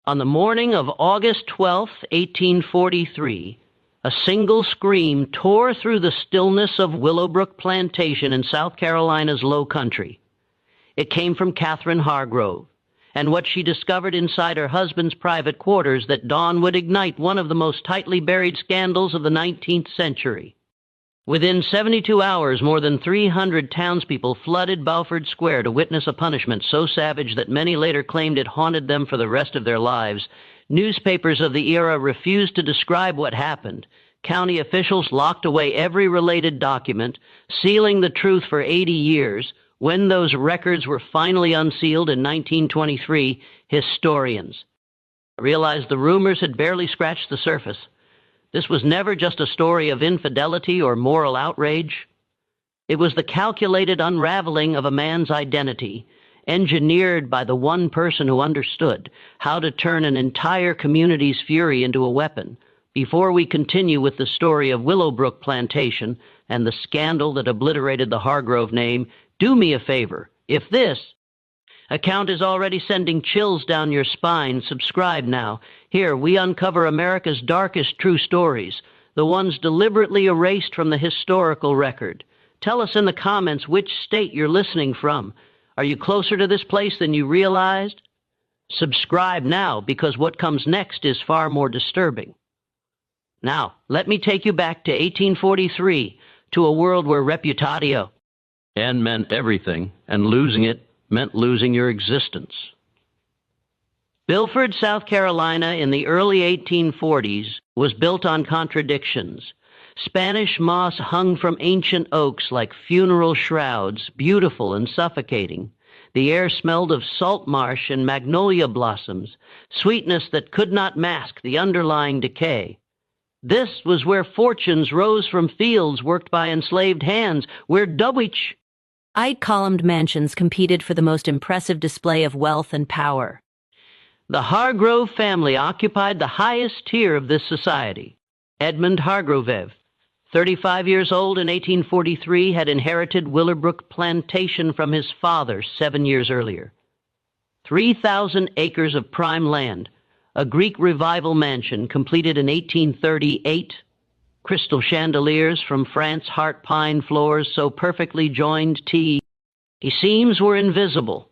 On the morning of August 12, 1843, a single scream tore through the stillness of Willowbrook Plantation in South Carolina's Low Country. It came from Catherine Hargrove, and what she discovered inside her husband's private quarters that dawn would ignite one of the most tightly buried scandals of the 19th century. Within 72 hours, more than 300 townspeople flooded Beaufort Square to witness a punishment so savage that many later claimed it haunted them for the rest of their lives. Newspapers of the era refused to describe what happened. County officials locked away every related document, sealing the truth for 80 years. When those records were finally unsealed in 1923, historians realized the rumors had barely scratched the surface. This was never just a story of infidelity or moral outrage. It was the calculated unraveling of a man's identity, engineered by the one person who understood how to turn an entire community's fury into a weapon. Before we continue with the story of Willowbrook Plantation and the scandal that obliterated the Hargrove name, do me a favor. If this account is already sending chills down your spine, subscribe now. Here, we uncover America's darkest true stories, the ones deliberately erased from the historical record. Tell us in the comments which state you're listening from. Are you closer to this place than you realized? Subscribe now, because what comes next is far more disturbing. Now, let me take you back to 1843, to a world where reputatio and meant everything, and losing it meant losing your existence. Bilford, South Carolina, in the early 1840s, was built on contradictions. Spanish moss hung from ancient oaks like funeral shrouds, beautiful and suffocating. The air smelled of salt marsh and magnolia blossoms, sweetness that could not mask the underlying decay. This was where fortunes rose from fields worked by enslaved hands, where Dulwich columned mansions competed for the most impressive display of wealth and power. The Hargrove family occupied the highest tier of this society. Edmund Hargrove, 35 years old in 1843, had inherited Willowbrook Plantation from his father 7 years earlier. 3,000 acres of prime land, a Greek revival mansion completed in 1838, crystal chandeliers from France heart pine floors so perfectly joined tea, seams were invisible.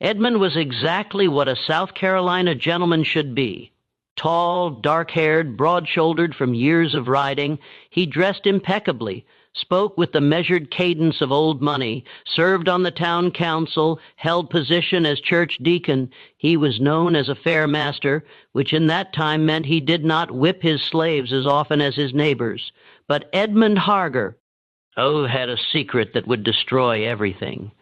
Edmund was exactly what a South Carolina gentleman should be. Tall, dark-haired, broad-shouldered from years of riding, he dressed impeccably, spoke with the measured cadence of old money, served on the town council, held position as church deacon. He was known as a fair master, which in that time meant he did not whip his slaves as often as his neighbors. But Edmund Hargrove, had a secret that would destroy everything.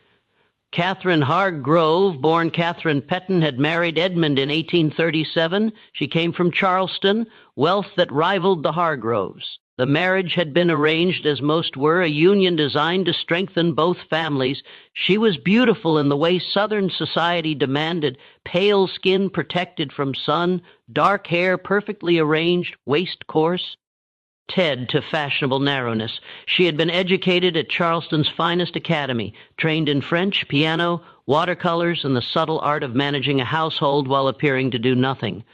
Catherine Hargrove, born Catherine Petton, had married Edmund in 1837. She came from Charleston, wealth that rivaled the Hargroves. The marriage had been arranged, as most were, a union designed to strengthen both families. She was beautiful in the way Southern society demanded, pale skin protected from sun, dark hair perfectly arranged, waist coarse. Ted to fashionable narrowness. She had been educated at Charleston's finest academy, trained in French, piano, watercolors, and the subtle art of managing a household while appearing to do nothing.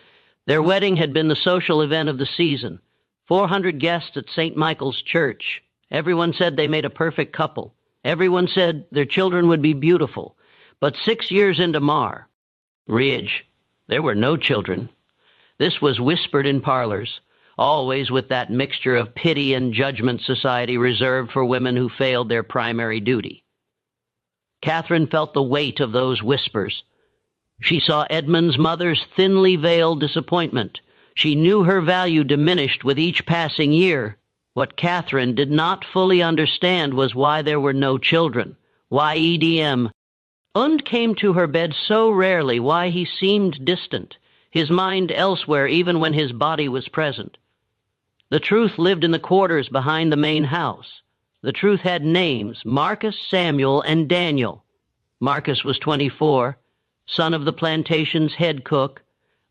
Their wedding had been the social event of the season. 400 guests at St. Michael's Church. Everyone said they made a perfect couple. Everyone said their children would be beautiful. But 6 years into marriage, there were no children. This was whispered in parlors, always with that mixture of pity and judgment society reserved for women who failed their primary duty. Catherine felt the weight of those whispers. She saw Edmund's mother's thinly veiled disappointment. She knew her value diminished with each passing year. What Catherine did not fully understand was why there were no children, why EDM came to her bed so rarely, why he seemed distant, his mind elsewhere even when his body was present. The truth lived in the quarters behind the main house. The truth had names, Marcus, Samuel, and Daniel. Marcus was 24, son of the plantation's head cook,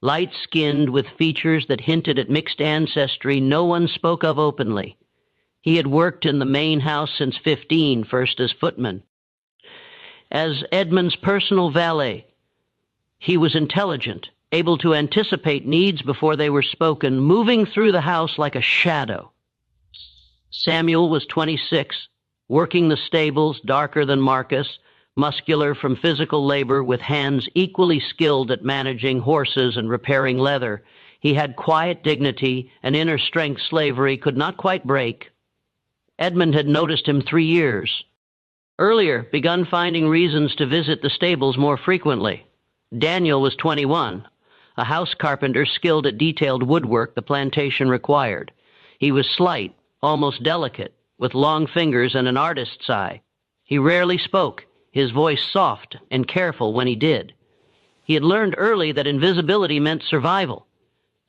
light-skinned with features that hinted at mixed ancestry no one spoke of openly. He had worked in the main house since 15, first as footman. As Edmund's personal valet, he was intelligent, able to anticipate needs before they were spoken, moving through the house like a shadow. Samuel was 26, working the stables, darker than Marcus, muscular from physical labor, with hands equally skilled at managing horses and repairing leather. He had quiet dignity, an inner strength slavery could not quite break. Edmund had noticed him 3 years earlier, begun finding reasons to visit the stables more frequently. Daniel was 21, a house carpenter skilled at detailed woodwork the plantation required. He was slight, almost delicate, with long fingers and an artist's eye. He rarely spoke, his voice soft and careful when he did. He had learned early that invisibility meant survival.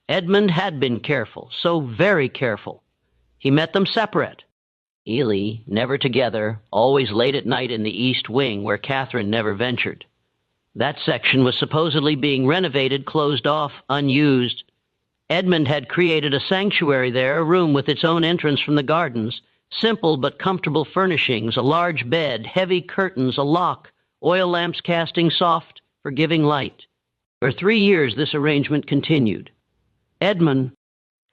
Edmund had been careful, so very careful. He met them separate. Ely, never together, always late at night in the East Wing, where Catherine never ventured. That section was supposedly being renovated, closed off, unused. Edmund had created a sanctuary there, a room with its own entrance from the gardens, simple but comfortable furnishings, a large bed, heavy curtains, a lock, oil lamps casting soft, forgiving light. For 3 years this arrangement continued. Edmund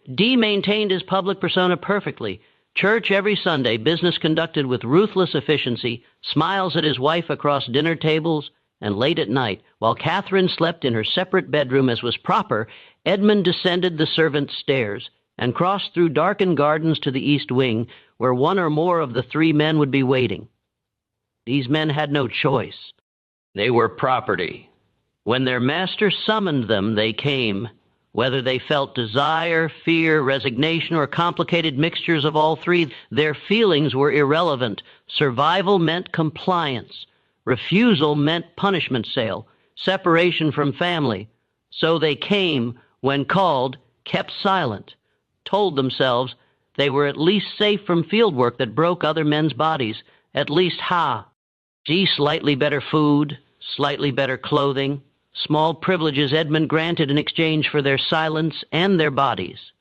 maintained his public persona perfectly. Church every Sunday, business conducted with ruthless efficiency, smiles at his wife across dinner tables, and late at night, while Catherine slept in her separate bedroom as was proper, Edmund descended the servants' stairs and crossed through darkened gardens to the East Wing, where one or more of the 3 men would be waiting. These men had no choice. They were property. When their master summoned them, they came. Whether they felt desire, fear, resignation, or complicated mixtures of all 3, their feelings were irrelevant. Survival meant compliance. Refusal meant punishment sale, separation from family. So they came, when called, kept silent, told themselves they were at least safe from field work that broke other men's bodies, at least slightly better food, slightly better clothing, small privileges Edmund granted in exchange for their silence and their bodies.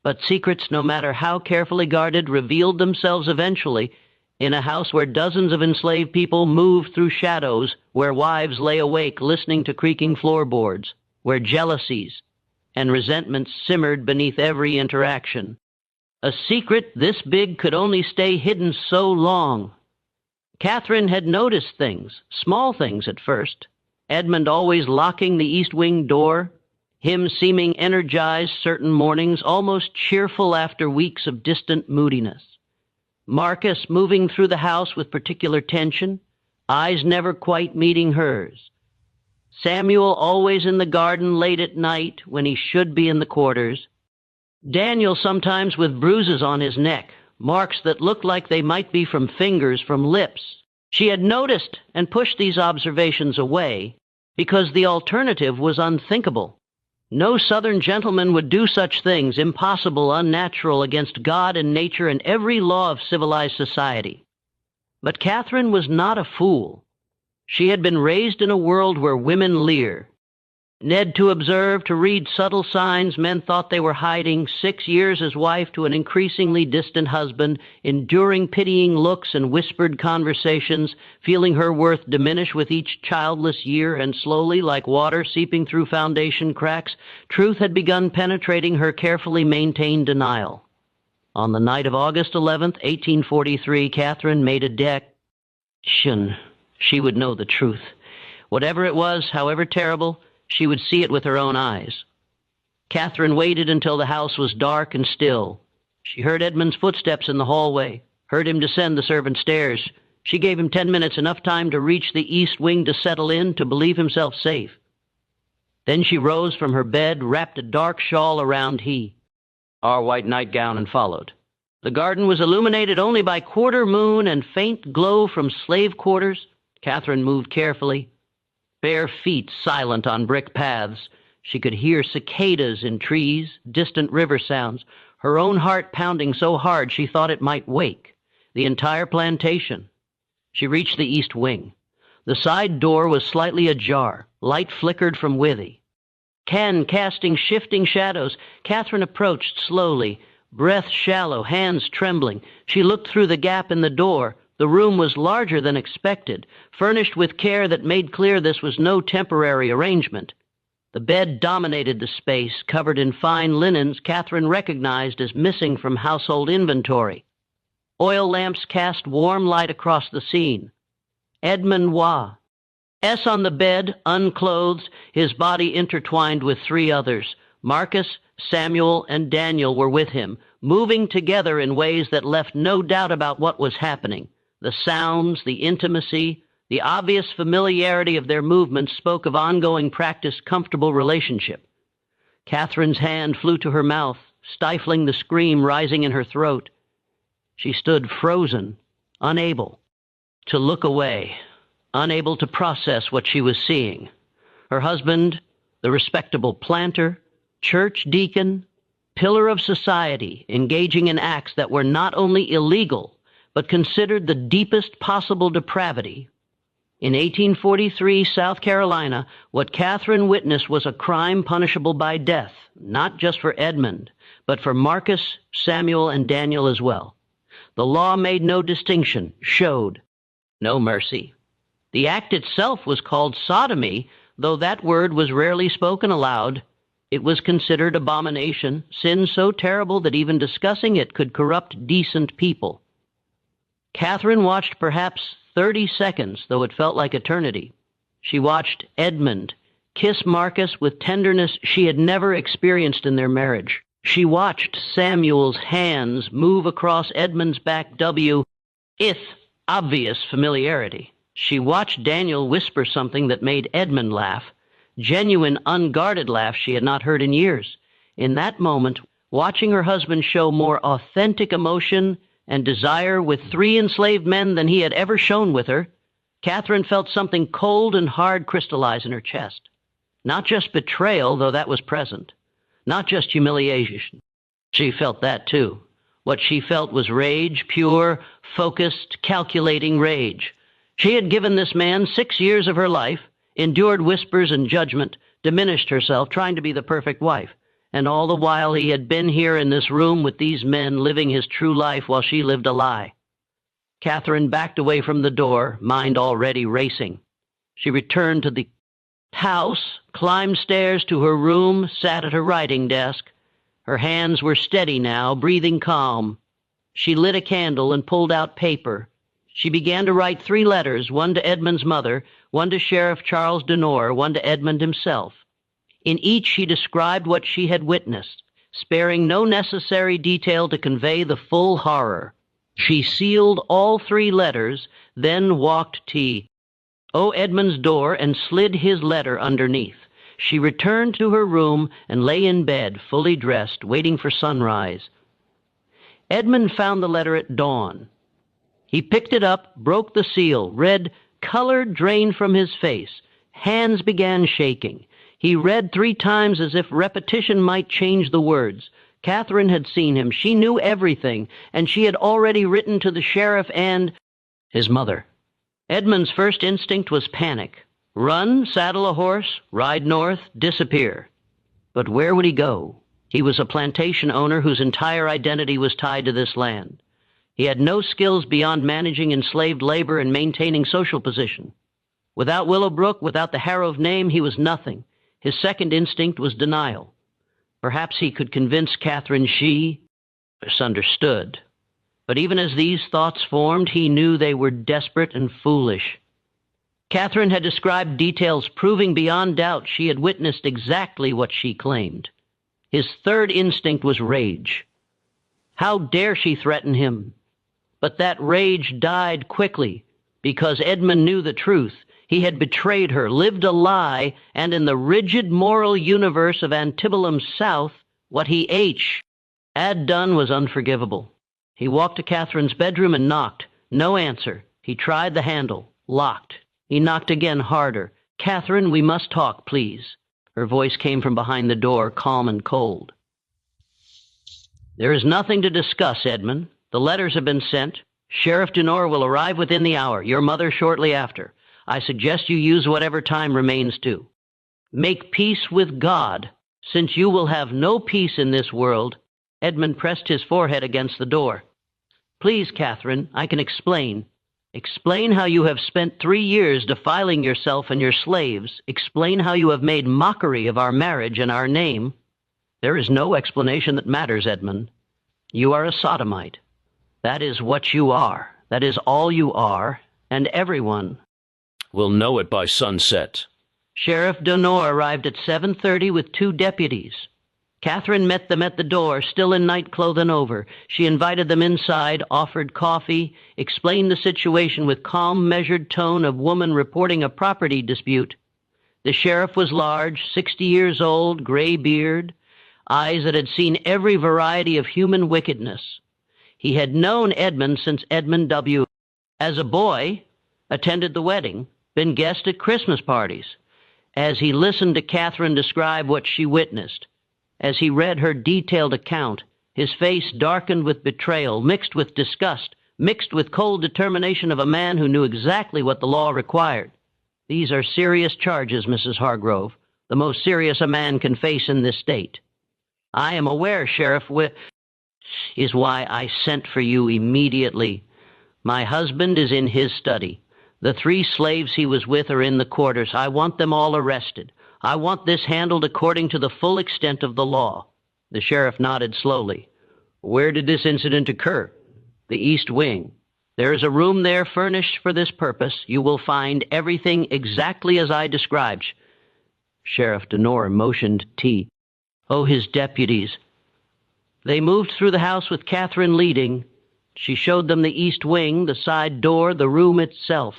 But secrets, no matter how carefully guarded, revealed themselves eventually in a house where dozens of enslaved people moved through shadows, where wives lay awake listening to creaking floorboards, where jealousies and resentments simmered beneath every interaction. A secret this big could only stay hidden so long. Catherine had noticed things, small things at first. Edmund always locking the East Wing door, him seeming energized certain mornings, almost cheerful after weeks of distant moodiness. Marcus moving through the house with particular tension, eyes never quite meeting hers. Samuel always in the garden late at night when he should be in the quarters. Daniel sometimes with bruises on his neck, marks that looked like they might be from fingers, from lips. She had noticed and pushed these observations away because the alternative was unthinkable. No Southern gentleman would do such things, impossible, unnatural, against God and nature and every law of civilized society. But Catherine was not a fool. She had been raised in a world where women leer. Ned to observe, to read subtle signs men thought they were hiding, 6 years as wife to an increasingly distant husband, enduring pitying looks and whispered conversations, feeling her worth diminish with each childless year, and slowly, like water seeping through foundation cracks, truth had begun penetrating her carefully maintained denial. On the night of August 11th, 1843, Catherine made a declaration. She would know the truth. Whatever it was, however terrible, she would see it with her own eyes. Catherine waited until the house was dark and still. She heard Edmund's footsteps in the hallway, heard him descend the servants' stairs. She gave him 10 minutes, enough time to reach the East Wing, to settle in, to believe himself safe. Then she rose from her bed, wrapped a dark shawl around our white nightgown, and followed. The garden was illuminated only by quarter moon and faint glow from slave quarters. Catherine moved carefully, bare feet silent on brick paths. She could hear cicadas in trees, distant river sounds, her own heart pounding so hard she thought it might wake the entire plantation. She reached the East Wing. The side door was slightly ajar. Light flickered from within. Casting shifting shadows, Catherine approached slowly, breath shallow, hands trembling. She looked through the gap in the door. The room was larger than expected, furnished with care that made clear this was no temporary arrangement. The bed dominated the space, covered in fine linens Catherine recognized as missing from household inventory. Oil lamps cast warm light across the scene. Edmund Waugh. S on the bed, unclothed, his body intertwined with three others. Marcus, Samuel, and Daniel were with him, moving together in ways that left no doubt about what was happening. The sounds, the intimacy, the obvious familiarity of their movements spoke of ongoing practiced, comfortable relationship. Catherine's hand flew to her mouth, stifling the scream rising in her throat. She stood frozen, unable to look away, unable to process what she was seeing. Her husband, the respectable planter, church deacon, pillar of society, engaging in acts that were not only illegal, but considered the deepest possible depravity. In 1843, South Carolina, what Catherine witnessed was a crime punishable by death, not just for Edmund, but for Marcus, Samuel, and Daniel as well. The law made no distinction, showed no mercy. The act itself was called sodomy, though that word was rarely spoken aloud. It was considered abomination, sin so terrible that even discussing it could corrupt decent people. Catherine watched perhaps 30 seconds, though it felt like eternity. She watched Edmund kiss Marcus with tenderness she had never experienced in their marriage. She watched Samuel's hands move across Edmund's back with obvious familiarity. She watched Daniel whisper something that made Edmund laugh, genuine, unguarded laugh she had not heard in years. In that moment, watching her husband show more authentic emotion and desire with three enslaved men than he had ever shown with her, Catherine felt something cold and hard crystallize in her chest. Not just betrayal, though that was present. Not just humiliation. She felt that too. What she felt was rage, pure, focused, calculating rage. She had given this man 6 years of her life, endured whispers and judgment, diminished herself, trying to be the perfect wife. And all the while he had been here in this room with these men, living his true life while she lived a lie. Catherine backed away from the door, mind already racing. She returned to the house, climbed stairs to her room, sat at her writing desk. Her hands were steady now, breathing calm. She lit a candle and pulled out paper. She began to write 3 letters, one to Edmund's mother, one to Sheriff Charles Denore, one to Edmund himself. In each she described what she had witnessed, sparing no necessary detail to convey the full horror. She sealed all 3 letters, then walked to Edmund's door and slid his letter underneath. She returned to her room and lay in bed, fully dressed, waiting for sunrise. Edmund found the letter at dawn. He picked it up, broke the seal, read, color drained from his face. Hands began shaking. He read 3 times as if repetition might change the words. Catherine had seen him. She knew everything, and she had already written to the sheriff and his mother. Edmund's first instinct was panic. Run, saddle a horse, ride north, disappear. But where would he go? He was a plantation owner whose entire identity was tied to this land. He had no skills beyond managing enslaved labor and maintaining social position. Without Willowbrook, without the Harrove name, he was nothing. His second instinct was denial. Perhaps he could convince Catherine she misunderstood. But even as these thoughts formed, he knew they were desperate and foolish. Catherine had described details proving beyond doubt she had witnessed exactly what she claimed. His third instinct was rage. How dare she threaten him? But that rage died quickly, because Edmund knew the truth. He had betrayed her, lived a lie, and in the rigid moral universe of Antebellum South, what he had done was unforgivable. He walked to Catherine's bedroom and knocked. No answer. He tried the handle. Locked. He knocked again, harder. "Catherine, we must talk, please." Her voice came from behind the door, calm and cold. "There is nothing to discuss, Edmund. The letters have been sent. Sheriff Denore will arrive within the hour, your mother shortly after. I suggest you use whatever time remains to make peace with God, since you will have no peace in this world." Edmund pressed his forehead against the door. "Please, Catherine, I can explain." Explain how you have spent 3 years defiling yourself and your slaves. Explain how you have made mockery of our marriage and our name. There is no explanation that matters, Edmund. You are a sodomite. That is what you are. That is all you are, and everyone will know it by sunset. Sheriff Donor arrived at 7:30 with 2 deputies. Catherine met them at the door, still in night clothing over. She invited them inside, offered coffee, explained the situation with calm, measured tone of woman reporting a property dispute. The sheriff was large, 60 years old, gray beard, eyes that had seen every variety of human wickedness. He had known Edmund since Edmund W. As a boy, attended the wedding, been guest at Christmas parties. As he listened to Catherine describe what she witnessed, as he read her detailed account, his face darkened with betrayal, mixed with disgust, mixed with cold determination of a man who knew exactly what the law required. These are serious charges, Mrs. Hargrove, the most serious a man can face in this state. I am aware, Sheriff, is why I sent for you immediately. My husband is in his study. The 3 slaves he was with are in the quarters. I want them all arrested. I want this handled according to the full extent of the law. The sheriff nodded slowly. Where did this incident occur? The East Wing. There is a room there furnished for this purpose. You will find everything exactly as I described. Sheriff Donor motioned T. Oh, his deputies. They moved through the house with Catherine leading. She showed them the East Wing, the side door, the room itself.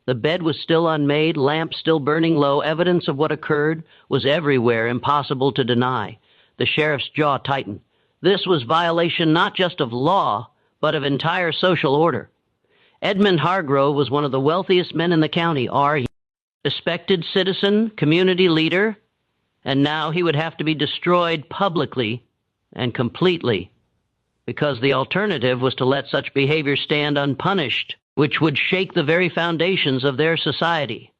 The bed was still unmade, lamp still burning low. Evidence of what occurred was everywhere, impossible to deny. The sheriff's jaw tightened. This was violation not just of law, but of entire social order. Edmund Hargrove was one of the wealthiest men in the county, respected citizen, community leader, and now he would have to be destroyed publicly and completely, because the alternative was to let such behavior stand unpunished, which would shake the very foundations of their society.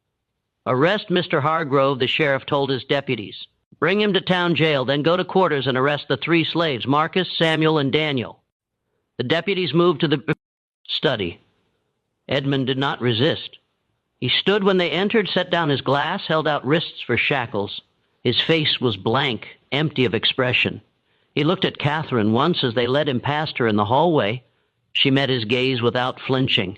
Arrest Mr. Hargrove, the sheriff told his deputies. Bring him to town jail, then go to quarters and arrest the 3 slaves, Marcus, Samuel, and Daniel. The deputies moved to the study. Edmund did not resist. He stood when they entered, set down his glass, held out wrists for shackles. His face was blank, empty of expression. He looked at Catherine once as they led him past her in the hallway. She met his gaze without flinching.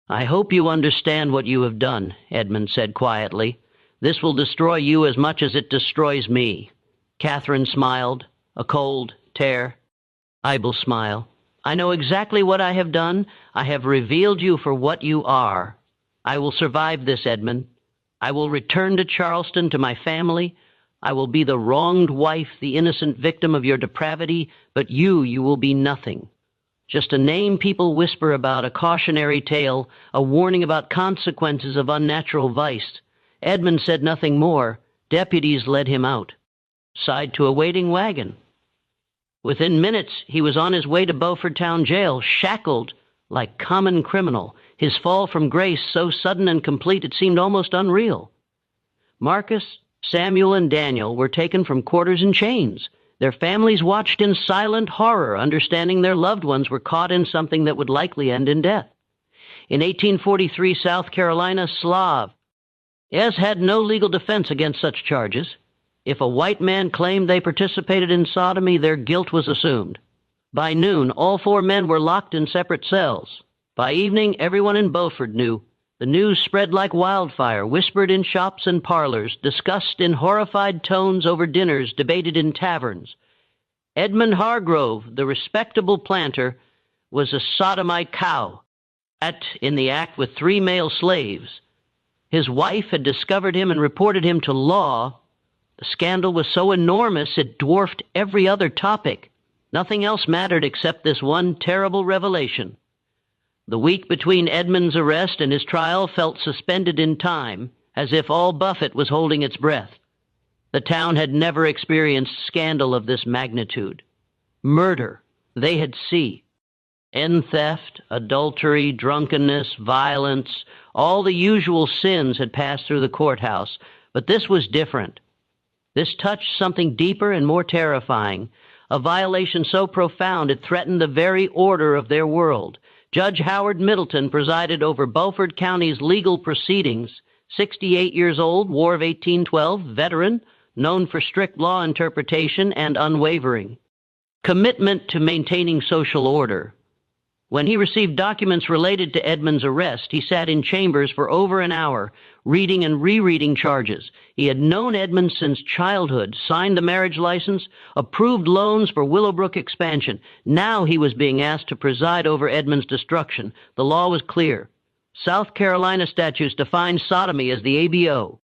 I hope you understand what you have done, Edmund said quietly. This will destroy you as much as it destroys me. Catherine smiled, a cold terrible smile. I know exactly what I have done. I have revealed you for what you are. I will survive this, Edmund. I will return to Charleston, to my family. I will be the wronged wife, the innocent victim of your depravity, but you will be nothing. Just a name people whisper about, a cautionary tale, a warning about consequences of unnatural vice. Edmund said nothing more. Deputies led him out, side to a waiting wagon. Within minutes, he was on his way to Beaufort Town Jail, shackled like common criminal, his fall from grace so sudden and complete it seemed almost unreal. Marcus, Samuel, and Daniel were taken from quarters in chains. Their families watched in silent horror, understanding their loved ones were caught in something that would likely end in death. In 1843, South Carolina, Slav had no legal defense against such charges. If a white man claimed they participated in sodomy, their guilt was assumed. By noon, all 4 men were locked in separate cells. By evening, everyone in Beaufort knew. The news spread like wildfire, whispered in shops and parlors, discussed in horrified tones over dinners, debated in taverns. Edmund Hargrove, the respectable planter, was a sodomite cow, in the act with 3 male slaves. His wife had discovered him and reported him to law. The scandal was so enormous it dwarfed every other topic. Nothing else mattered except this one terrible revelation. The week between Edmund's arrest and his trial felt suspended in time, as if all Buffett was holding its breath. The town had never experienced scandal of this magnitude. Murder, they had seen. Theft, adultery, drunkenness, violence, all the usual sins had passed through the courthouse, but this was different. This touched something deeper and more terrifying, a violation so profound it threatened the very order of their world. Judge Howard Middleton presided over Beaufort County's legal proceedings. 68 years old, War of 1812, veteran, known for strict law interpretation and unwavering commitment to maintaining social order. When he received documents related to Edmund's arrest, he sat in chambers for over an hour, reading and rereading charges. He had known Edmund since childhood, signed the marriage license, approved loans for Willowbrook expansion. Now he was being asked to preside over Edmund's destruction. The law was clear. South Carolina statutes define sodomy as the ABO,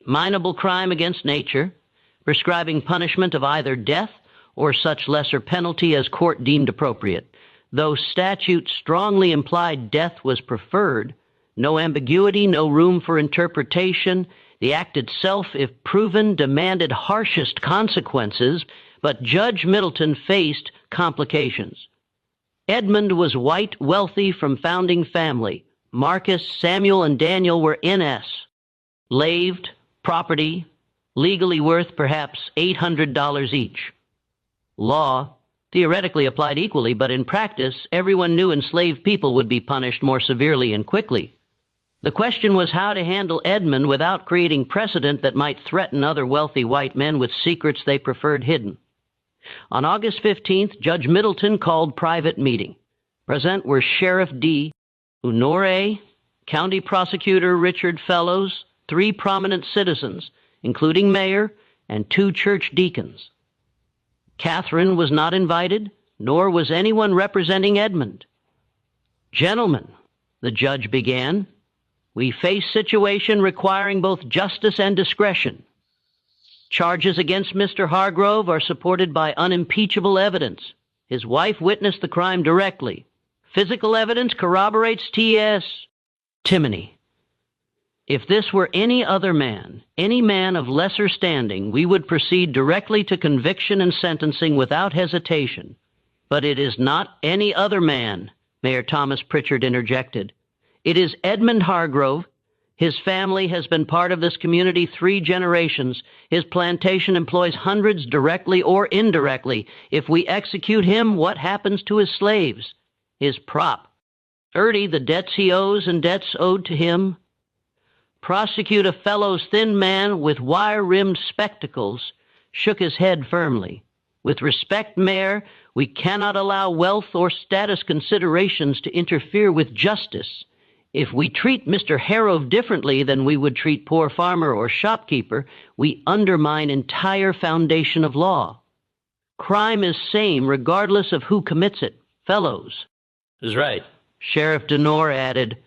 minable crime against nature, prescribing punishment of either death or such lesser penalty as court deemed appropriate. Though statute strongly implied death was preferred, no ambiguity, no room for interpretation. The act itself, if proven, demanded harshest consequences, but Judge Middleton faced complications. Edmund was white, wealthy, from founding family. Marcus, Samuel, and Daniel were NS. Laved, property, legally worth perhaps $800 each. Law theoretically applied equally, but in practice, everyone knew enslaved people would be punished more severely and quickly. The question was how to handle Edmund without creating precedent that might threaten other wealthy white men with secrets they preferred hidden. On August 15th, Judge Middleton called private meeting. Present were Sheriff D. Honore, County Prosecutor Richard Fellows, 3 prominent citizens, including mayor and 2 church deacons. Catherine was not invited, nor was anyone representing Edmund. Gentlemen, the judge began, we face situation requiring both justice and discretion. Charges against Mr. Hargrove are supported by unimpeachable evidence. His wife witnessed the crime directly. Physical evidence corroborates T.S. Timony. If this were any other man, any man of lesser standing, we would proceed directly to conviction and sentencing without hesitation. But it is not any other man, Mayor Thomas Pritchard interjected. It is Edmund Hargrove. His family has been part of this community 3 generations. His plantation employs hundreds directly or indirectly. If we execute him, what happens to his slaves? His prop. The debts he owes and debts owed to him. Prosecutor Fellow's thin man with wire-rimmed spectacles shook his head firmly. With respect, Mayor, we cannot allow wealth or status considerations to interfere with justice. If we treat Mr. Harrove differently than we would treat poor farmer or shopkeeper, we undermine entire foundation of law. Crime is same regardless of who commits it. Fellows. Is right. Sheriff Denore added,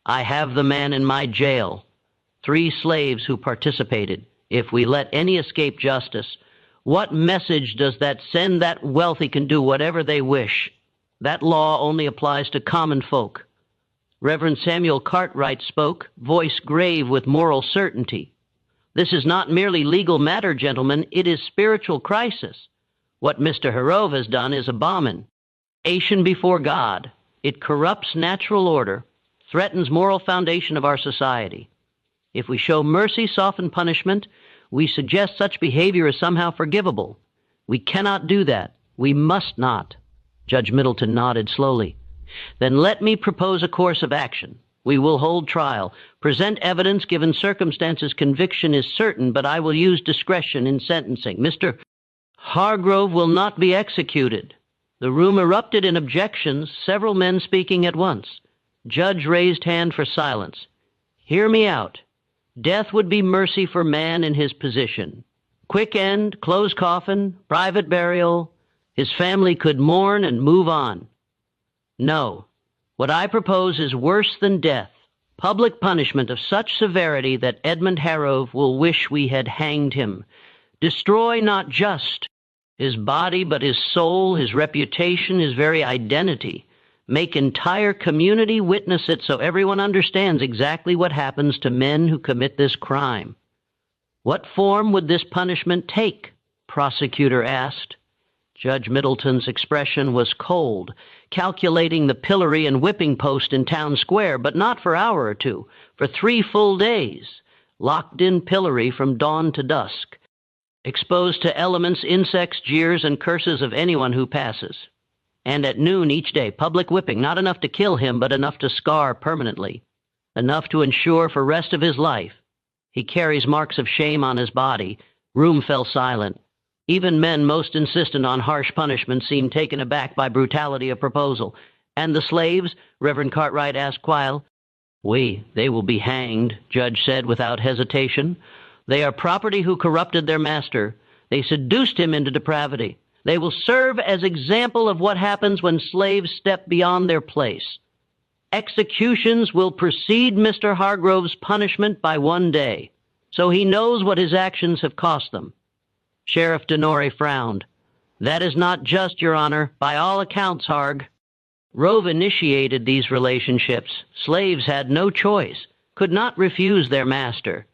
I have the man in my jail. 3 slaves who participated. If we let any escape justice, what message does that send? That wealthy can do whatever they wish? That law only applies to common folk. Reverend Samuel Cartwright spoke, voice grave with moral certainty. This is not merely legal matter, gentlemen. It is spiritual crisis. What Mr. Harrove has done is abomination before God. It corrupts natural order, threatens moral foundation of our society. If we show mercy, soften punishment, we suggest such behavior is somehow forgivable. We cannot do that. We must not. Judge Middleton nodded slowly. Then let me propose a course of action. We will hold trial, present evidence given circumstances. Conviction is certain, but I will use discretion in sentencing. Mr. Hargrove will not be executed. The room erupted in objections, several men speaking at once. Judge raised hand for silence. Hear me out. Death would be mercy for man in his position. Quick end, closed coffin, private burial. His family could mourn and move on. No. What I propose is worse than death. Public punishment of such severity that Edmund Harrove will wish we had hanged him. Destroy not just his body, but his soul, his reputation, his very identity. Make entire community witness it so everyone understands exactly what happens to men who commit this crime. What form would this punishment take? Prosecutor asked. Judge Middleton's expression was cold, calculating the pillory and whipping post in town square, but not for an hour or 2, for 3 full days, locked in pillory from dawn to dusk, exposed to elements, insects, jeers, and curses of anyone who passes. And at noon each day, public whipping, not enough to kill him, but enough to scar permanently, enough to ensure for rest of his life. He carries marks of shame on his body. Room fell silent. Even men most insistent on harsh punishment seemed taken aback by brutality of proposal. And the slaves? Reverend Cartwright asked Quile. They will be hanged, Judge said without hesitation. They are property who corrupted their master. They seduced him into depravity. They will serve as example of what happens when slaves step beyond their place. Executions will precede Mr. Hargrove's punishment by 1 day, so he knows what his actions have cost them. Sheriff Denori frowned. That is not just, Your Honor, by all accounts, Harg. Rove initiated these relationships. Slaves had no choice, could not refuse their master.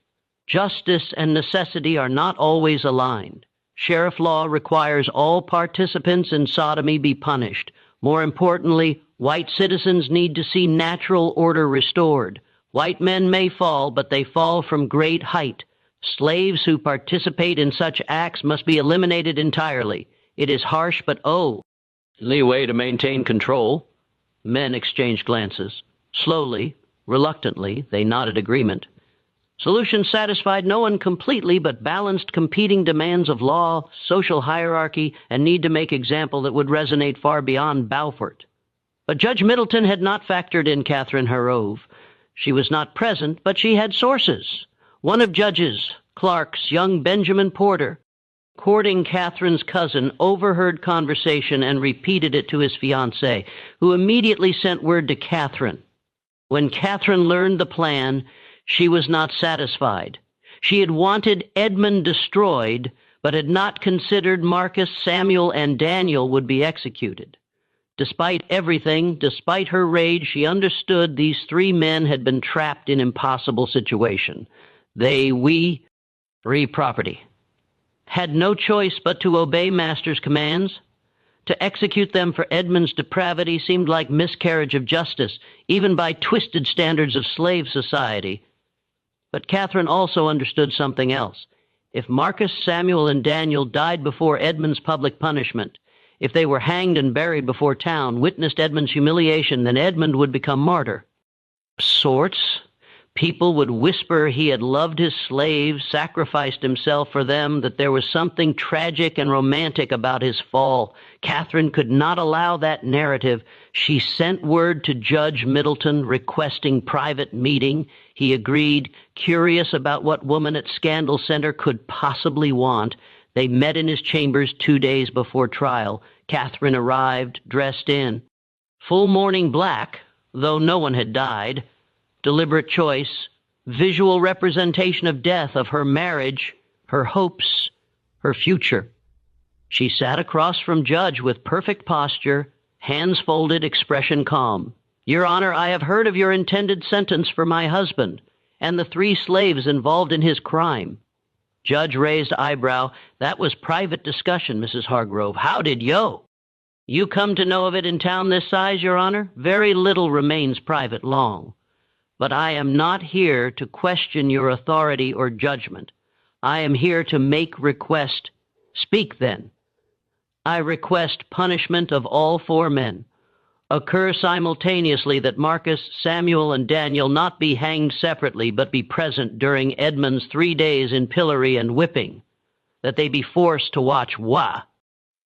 Justice and necessity are not always aligned. Sheriff law requires all participants in sodomy be punished. More importantly, white citizens need to see natural order restored. White men may fall, but they fall from great height. Slaves who participate in such acts must be eliminated entirely. It is harsh, but leeway to maintain control. Men exchanged glances. Slowly, reluctantly, they nodded agreement. Solution satisfied no one completely, but balanced competing demands of law, social hierarchy, and need to make example that would resonate far beyond Beaufort. But Judge Middleton had not factored in Catherine Harrove. She was not present, but she had sources. One of Judges Clark's young Benjamin Porter, courting Catherine's cousin, overheard conversation and repeated it to his fiancée, who immediately sent word to Catherine. When Catherine learned the plan, she was not satisfied. She had wanted Edmund destroyed, but had not considered Marcus, Samuel, and Daniel would be executed. Despite everything, despite her rage, she understood these 3 men had been trapped in impossible situation. Free property. Had no choice but to obey master's commands. To execute them for Edmund's depravity seemed like miscarriage of justice, even by twisted standards of slave society. But Catherine also understood something else. If Marcus, Samuel, and Daniel died before Edmund's public punishment, if they were hanged and buried before town, witnessed Edmund's humiliation, then Edmund would become martyr. Sorts. People would whisper he had loved his slaves, sacrificed himself for them, that there was something tragic and romantic about his fall. Catherine could not allow that narrative. She sent word to Judge Middleton requesting private meeting. He agreed, curious about what woman at Scandal Center could possibly want. They met in his chambers 2 days before trial. Catherine arrived, dressed in full mourning black, though no one had died. Deliberate choice, visual representation of death, of her marriage, her hopes, her future. She sat across from Judge with perfect posture, hands folded, expression calm. Your Honor, I have heard of your intended sentence for my husband and the 3 slaves involved in his crime. Judge raised eyebrow. That was private discussion, Mrs. Hargrove. How did you come to know of it in town this size, Your Honor? Very little remains private long. But I am not here to question your authority or judgment. I am here to make request. Speak then. I request punishment of all 4 men. Occur simultaneously that Marcus, Samuel, and Daniel not be hanged separately, but be present during Edmund's 3 days in pillory and whipping. That they be forced to watch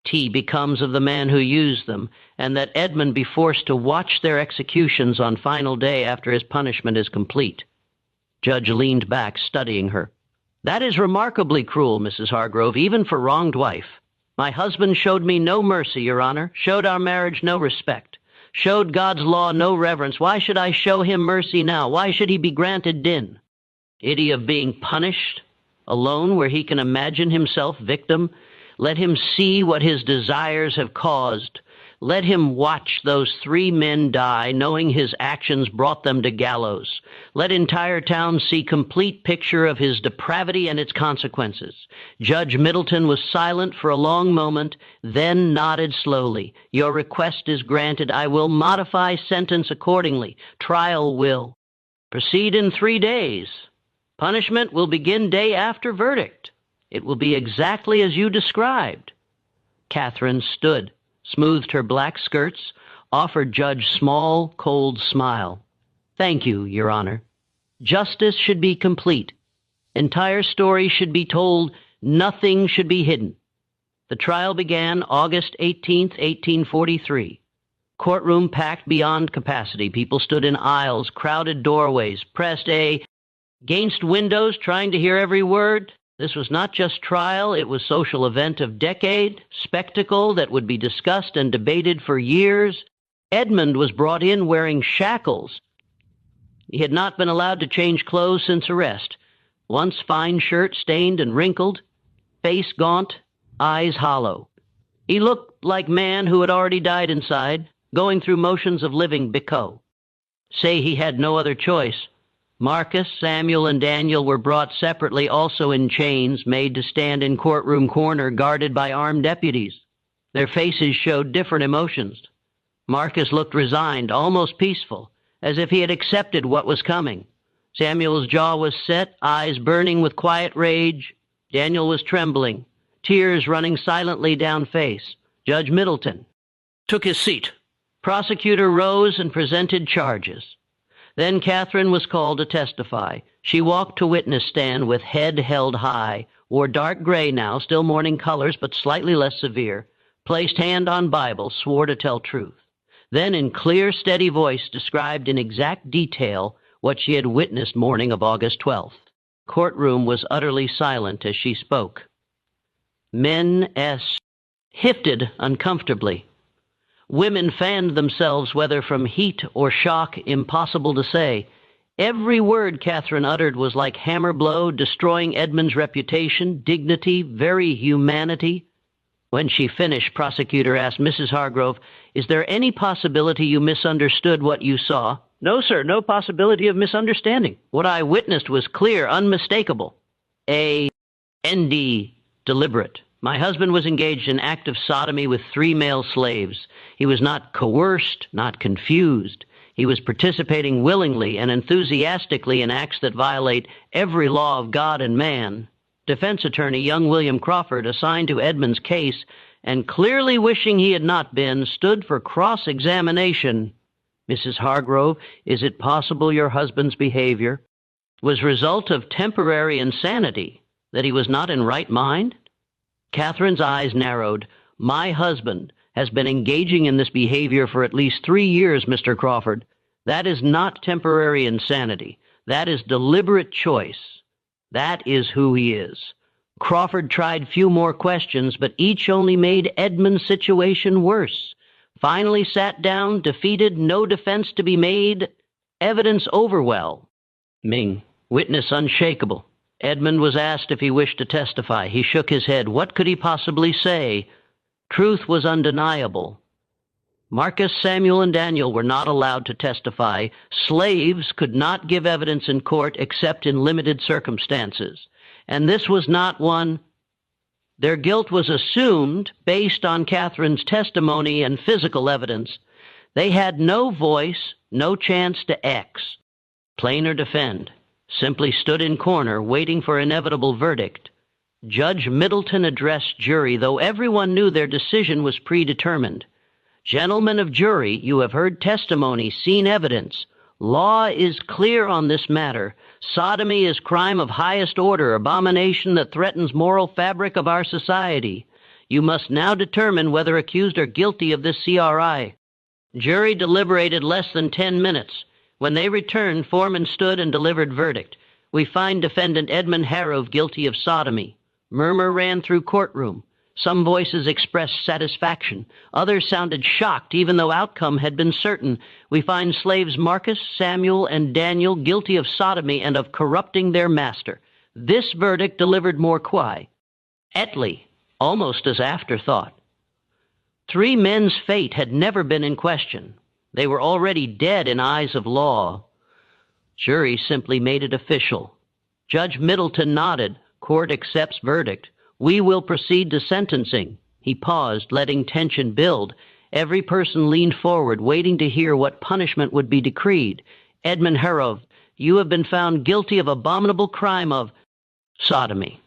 T becomes of the man who used them, and that Edmund be forced to watch their executions on final day after his punishment is complete. Judge leaned back, studying her. That is remarkably cruel, Mrs. Hargrove, even for wronged wife. My husband showed me no mercy, Your Honor, showed our marriage no respect, showed God's law no reverence. Why should I show him mercy now? Why should he be granted din? Is of being punished, alone where he can imagine himself victim? Let him see what his desires have caused. Let him watch those 3 men die, knowing his actions brought them to gallows. Let entire towns see complete picture of his depravity and its consequences. Judge Middleton was silent for a long moment, then nodded slowly. Your request is granted. I will modify sentence accordingly. Trial will proceed in 3 days. Punishment will begin day after verdict. It will be exactly as you described. Catherine stood, smoothed her black skirts, offered Judge small, cold smile. Thank you, Your Honor. Justice should be complete. Entire story should be told. Nothing should be hidden. The trial began August 18th, 1843. Courtroom packed beyond capacity. People stood in aisles, crowded doorways, pressed against windows, trying to hear every word. This was not just trial, it was social event of decade, spectacle that would be discussed and debated for years. Edmund was brought in wearing shackles. He had not been allowed to change clothes since arrest. Once fine shirt stained and wrinkled, face gaunt, eyes hollow. He looked like man who had already died inside, going through motions of living Bicot. Say he had no other choice. Marcus, Samuel, and Daniel were brought separately, also in chains, made to stand in courtroom corner, guarded by armed deputies. Their faces showed different emotions. Marcus looked resigned, almost peaceful, as if he had accepted what was coming. Samuel's jaw was set, eyes burning with quiet rage. Daniel was trembling, tears running silently down face. Judge Middleton Took his seat. Prosecutor rose and presented charges. Then Catherine was called to testify. She walked to witness stand with head held high, wore dark gray now, still mourning colors, but slightly less severe, placed hand on Bible, swore to tell truth. Then in clear, steady voice described in exact detail what she had witnessed morning of August 12th. Courtroom was utterly silent as she spoke. Men shifted uncomfortably. Women fanned themselves, whether from heat or shock, impossible to say. Every word Catherine uttered was like hammer blow, destroying Edmund's reputation, dignity, very humanity. When she finished, prosecutor asked Mrs. Hargrove, "Is there any possibility you misunderstood what you saw?" "No, sir, no possibility of misunderstanding. What I witnessed was clear, unmistakable. N.D. deliberate. My husband was engaged in active sodomy with 3 male slaves. He was not coerced, not confused. He was participating willingly and enthusiastically in acts that violate every law of God and man." Defense attorney young William Crawford, assigned to Edmund's case, and clearly wishing he had not been, stood for cross-examination. "Mrs. Hargrove, is it possible your husband's behavior was result of temporary insanity, that he was not in right mind?" Catherine's eyes narrowed. "My husband has been engaging in this behavior for at least 3 years, Mr. Crawford. That is not temporary insanity. That is deliberate choice. That is who he is." Crawford tried few more questions, but each only made Edmund's situation worse. Finally sat down, defeated, no defense to be made, evidence overwhelming, witness unshakable. Edmund was asked if he wished to testify. He shook his head. What could he possibly say? Truth was undeniable. Marcus, Samuel, and Daniel were not allowed to testify. Slaves could not give evidence in court except in limited circumstances. And this was not one. Their guilt was assumed based on Catherine's testimony and physical evidence. They had no voice, no chance to explain or defend. Simply stood in corner, waiting for inevitable verdict. Judge Middleton addressed jury, though everyone knew their decision was predetermined. "Gentlemen of jury, you have heard testimony, seen evidence. Law is clear on this matter. Sodomy is crime of highest order, abomination that threatens moral fabric of our society. You must now determine whether accused are guilty of this CRI." Jury deliberated less than 10 minutes. When they returned, foreman stood and delivered verdict. "We find defendant Edmund Hargrove guilty of sodomy." Murmur ran through courtroom. Some voices expressed satisfaction. Others sounded shocked, even though outcome had been certain. "We find slaves Marcus, Samuel, and Daniel guilty of sodomy and of corrupting their master." This verdict delivered more quietly, almost as afterthought. 3 men's fate had never been in question. They were already dead in eyes of law. Jury simply made it official. Judge Middleton nodded. Court accepts verdict. We will proceed to sentencing. He paused, letting tension build. Every person leaned forward, waiting to hear what punishment would be decreed. Edmund Hargrove, you have been found guilty of abominable crime of sodomy.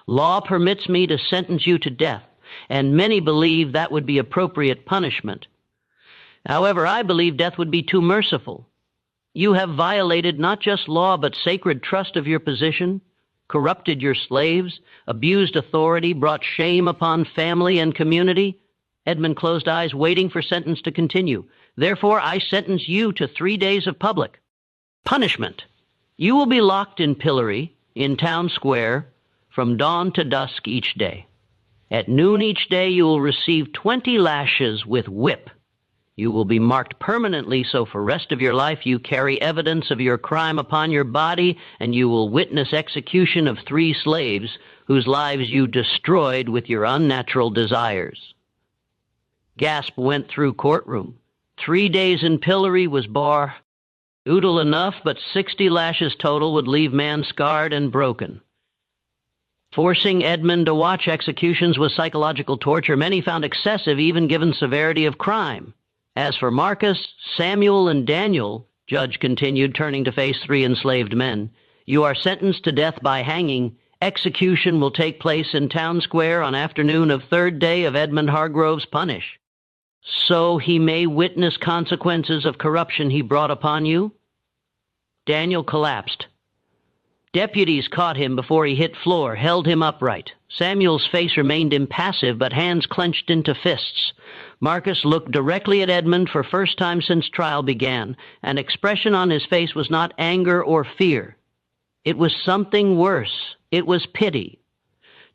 Law permits me to sentence you to death. and many believe that would be appropriate punishment. However, I believe death would be too merciful. You have violated not just law but sacred trust of your position, corrupted your slaves, abused authority, brought shame upon family and community. Edmund closed eyes, waiting for sentence to continue. Therefore, I sentence you to 3 days of public punishment. You will be locked in pillory in town square from dawn to dusk each day. At noon each day, you will receive 20 lashes with whip. You will be marked permanently, so for rest of your life you carry evidence of your crime upon your body, and you will witness execution of 3 slaves whose lives you destroyed with your unnatural desires. Gasp went through courtroom. 3 days in pillory was bar oodle enough, but 60 lashes total would leave man scarred and broken. Forcing Edmund to watch executions was psychological torture many found excessive, even given severity of crime. As for Marcus, Samuel, and Daniel, Judge continued, turning to face 3 enslaved men, you are sentenced to death by hanging. Execution will take place in town square on afternoon of 3rd day of Edmund Hargrove's punish. So he may witness consequences of corruption he brought upon you? Daniel collapsed. Deputies caught him before he hit floor, held him upright. Samuel's face remained impassive, but hands clenched into fists. Marcus looked directly at Edmund for first time since trial began. An expression on his face was not anger or fear. It was something worse. It was pity.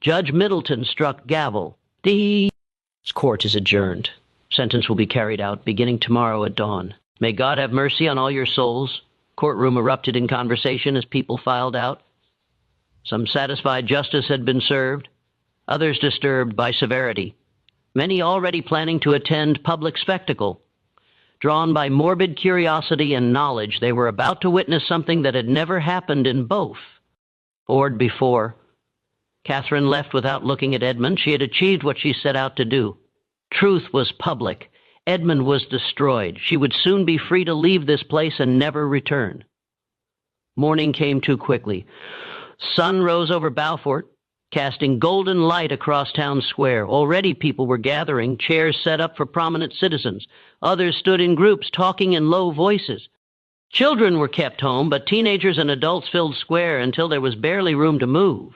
Judge Middleton struck gavel. The court is adjourned. Sentence will be carried out beginning tomorrow at dawn. May God have mercy on all your souls. Courtroom erupted in conversation as people filed out. Some satisfied justice had been served, others disturbed by severity, many already planning to attend public spectacle. Drawn by morbid curiosity and knowledge, they were about to witness something that had never happened in both or before. Catherine left without looking at Edmund. She had achieved what she set out to do. Truth was public. Edmund was destroyed. She would soon be free to leave this place and never return. Morning came too quickly. Sun rose over Beaufort, casting golden light across town square. Already people were gathering, chairs set up for prominent citizens. Others stood in groups, talking in low voices. Children were kept home, but teenagers and adults filled square until there was barely room to move.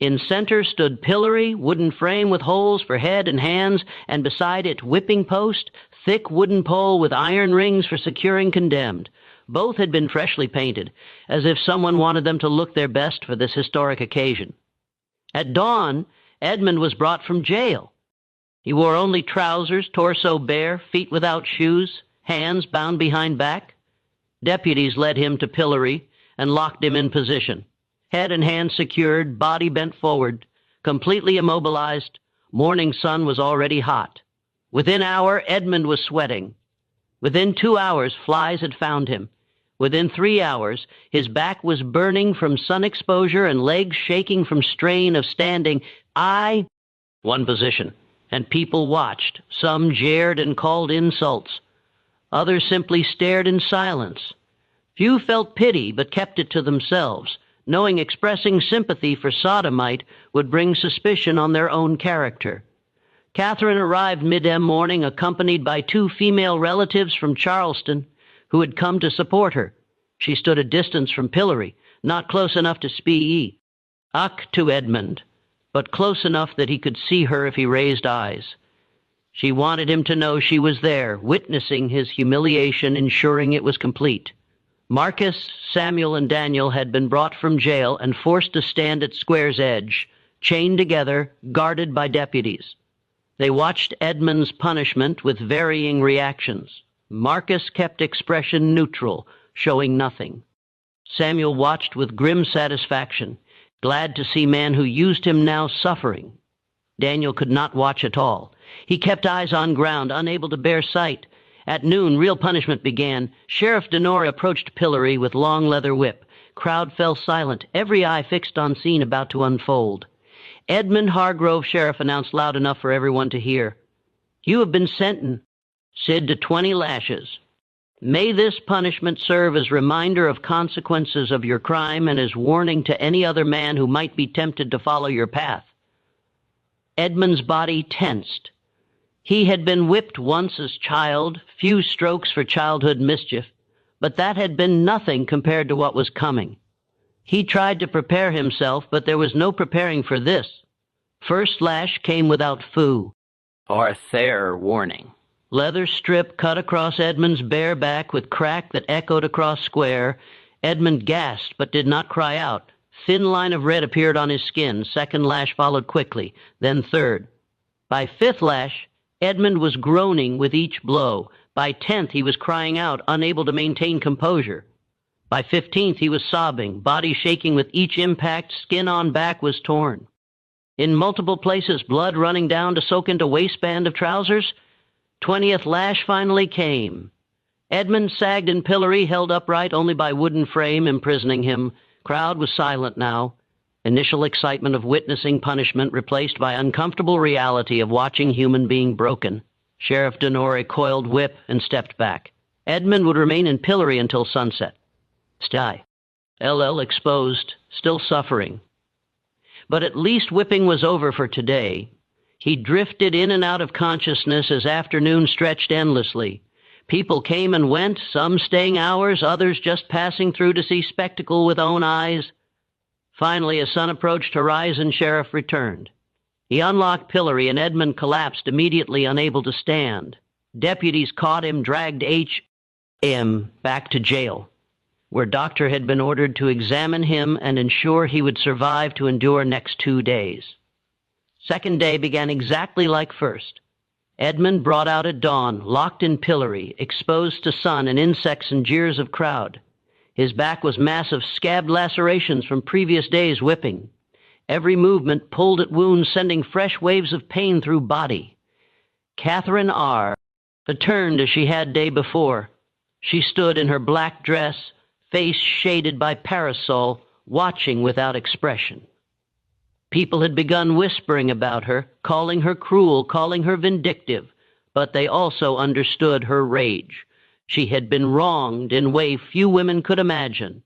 In center stood pillory, wooden frame with holes for head and hands, and beside it whipping post, thick wooden pole with iron rings for securing condemned. Both had been freshly painted, as if someone wanted them to look their best for this historic occasion. At dawn, Edmund was brought from jail. He wore only trousers, torso bare, feet without shoes, hands bound behind back. Deputies led him to pillory and locked him in position. Head and hands secured, body bent forward, completely immobilized. Morning sun was already hot. Within an hour, Edmund was sweating. Within 2 hours, flies had found him. Within 3 hours, his back was burning from sun exposure and legs shaking from strain of standing. One position, and people watched. Some jeered and called insults. Others simply stared in silence. Few felt pity, but kept it to themselves, knowing expressing sympathy for sodomite would bring suspicion on their own character. Catherine arrived mid-am morning, accompanied by 2 female relatives from Charleston who had come to support her. She stood a distance from pillory, not close enough to speak to Edmund, but close enough that he could see her if he raised eyes. She wanted him to know she was there, witnessing his humiliation, ensuring it was complete. Marcus, Samuel, and Daniel had been brought from jail and forced to stand at square's edge, chained together, guarded by deputies. They watched Edmund's punishment with varying reactions. Marcus kept expression neutral, showing nothing. Samuel watched with grim satisfaction, glad to see man who used him now suffering. Daniel could not watch at all. He kept eyes on ground, unable to bear sight. At noon, real punishment began. Sheriff Denora approached pillory with long leather whip. Crowd fell silent, every eye fixed on scene about to unfold. Edmund Hargrove, sheriff, announced loud enough for everyone to hear. You have been sentenced, Sid, to 20 lashes. May this punishment serve as reminder of consequences of your crime and as warning to any other man who might be tempted to follow your path. Edmund's body tensed. He had been whipped once as child, few strokes for childhood mischief, but that had been nothing compared to what was coming. He tried to prepare himself, but there was no preparing for this. First lash came without foo. Arthur warning. Leather strip cut across Edmund's bare back with crack that echoed across square. Edmund gasped but did not cry out. Thin line of red appeared on his skin. Second lash followed quickly, then third. By fifth lash, Edmund was groaning with each blow. By 10th, he was crying out, unable to maintain composure. By 15th, he was sobbing, body shaking with each impact, skin on back was torn. In multiple places, blood running down to soak into waistband of trousers. 20th lash finally came. Edmund sagged in pillory, held upright only by wooden frame imprisoning him. Crowd was silent now. Initial excitement of witnessing punishment replaced by uncomfortable reality of watching human being broken. Sheriff Denore coiled whip and stepped back. Edmund would remain in pillory until sunset. Stay. LL exposed, still suffering. But at least whipping was over for today. He drifted in and out of consciousness as afternoon stretched endlessly. People came and went, some staying hours, others just passing through to see spectacle with own eyes. Finally, as sun approached horizon, Sheriff returned. He unlocked pillory, and Edmund collapsed, immediately unable to stand. Deputies caught him, dragged H.M. back to jail, where doctor had been ordered to examine him and ensure he would survive to endure next 2 days. Second day began exactly like first. Edmund brought out at dawn, locked in pillory, exposed to sun and insects and jeers of crowd. His back was massive, scabbed lacerations from previous days' whipping. Every movement pulled at wounds, sending fresh waves of pain through body. Catherine R. returned as she had day before. She stood in her black dress, face shaded by parasol, watching without expression. People had begun whispering about her, calling her cruel, calling her vindictive, but they also understood her rage. She had been wronged in a way few women could imagine.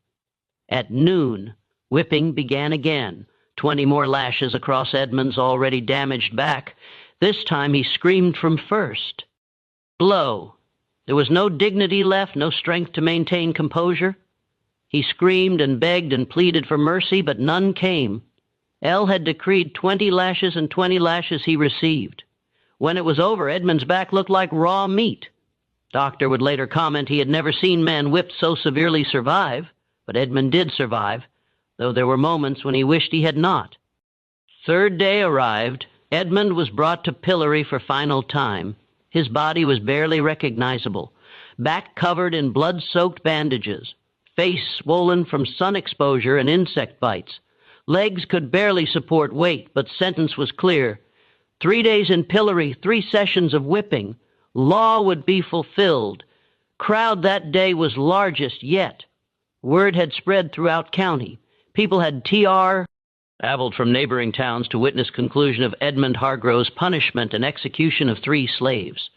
At noon, whipping began again, 20 more lashes across Edmund's already damaged back. This time he screamed from first. Blow. There was no dignity left, no strength to maintain composure. He screamed and begged and pleaded for mercy, but none came. L had decreed 20 lashes, and 20 lashes he received. When it was over, Edmund's back looked like raw meat. Doctor would later comment he had never seen men whipped so severely survive, but Edmund did survive, though there were moments when he wished he had not. Third day arrived. Edmund was brought to pillory for final time. His body was barely recognizable, back covered in blood-soaked bandages, face swollen from sun exposure and insect bites. Legs could barely support weight, but sentence was clear. 3 days in pillory, 3 sessions of whipping. Law would be fulfilled. Crowd that day was largest yet. Word had spread throughout county. People had traveled from neighboring towns to witness conclusion of Edmund Hargrove's punishment and execution of 3 slaves.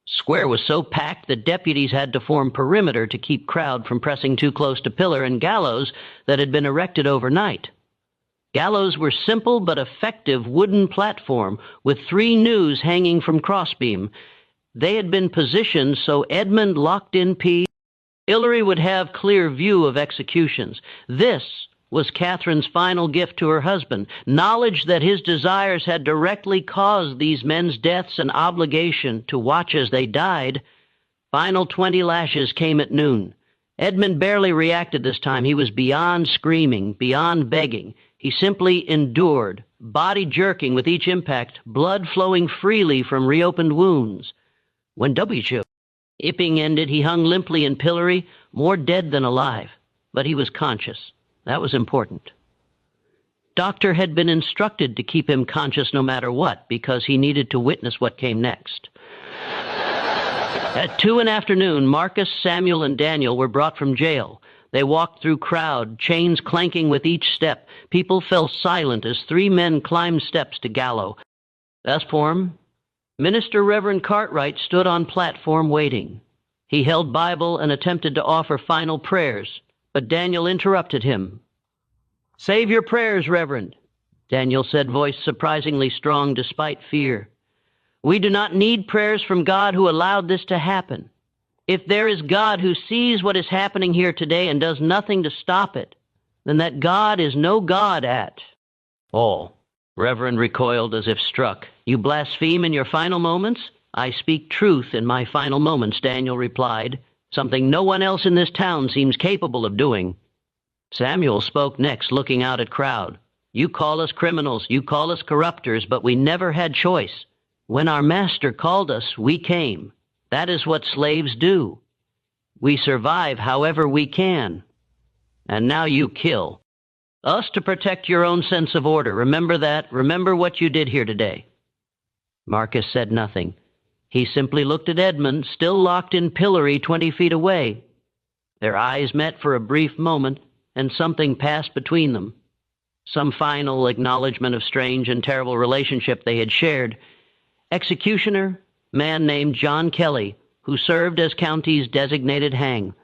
Square was so packed that deputies had to form perimeter to keep crowd from pressing too close to pillar and gallows that had been erected overnight. Gallows were simple but effective wooden platform with 3 nooses hanging from crossbeam. They had been positioned so Edmund locked in pillory would have clear view of executions. This was Catherine's final gift to her husband, knowledge that his desires had directly caused these men's deaths and obligation to watch as they died. Final 20 lashes came at noon. Edmund barely reacted this time. He was beyond screaming, beyond begging. He simply endured, body jerking with each impact, blood flowing freely from reopened wounds. When whipping ended, he hung limply in pillory, more dead than alive, but he was conscious. That was important. Doctor had been instructed to keep him conscious no matter what, because he needed to witness what came next. At 2 in the afternoon, Marcus, Samuel, and Daniel were brought from jail. They walked through crowd, chains clanking with each step. People fell silent as 3 men climbed steps to gallows. As for him, Minister Reverend Cartwright stood on platform waiting. He held Bible and attempted to offer final prayers, but Daniel interrupted him. "Save your prayers, Reverend. Daniel said, voice surprisingly strong despite fear. We do not need prayers from God who allowed this to happen. If there is God who sees what is happening here today and does nothing to stop it, then that God is no God at all. Reverend recoiled as if struck. You blaspheme in your final moments? I speak truth in my final moments, Daniel replied, something no one else in this town seems capable of doing. Samuel spoke next, looking out at crowd. You call us criminals, you call us corruptors, but we never had choice. When our master called us, we came. That is what slaves do. We survive however we can. And now you kill. Us to protect your own sense of order. Remember that. Remember what you did here today. Marcus said nothing. He simply looked at Edmund, still locked in pillory 20 feet away. Their eyes met for a brief moment, and something passed between them. Some final acknowledgement of strange and terrible relationship they had shared. Executioner, man named John Kelly, who served as county's designated hang.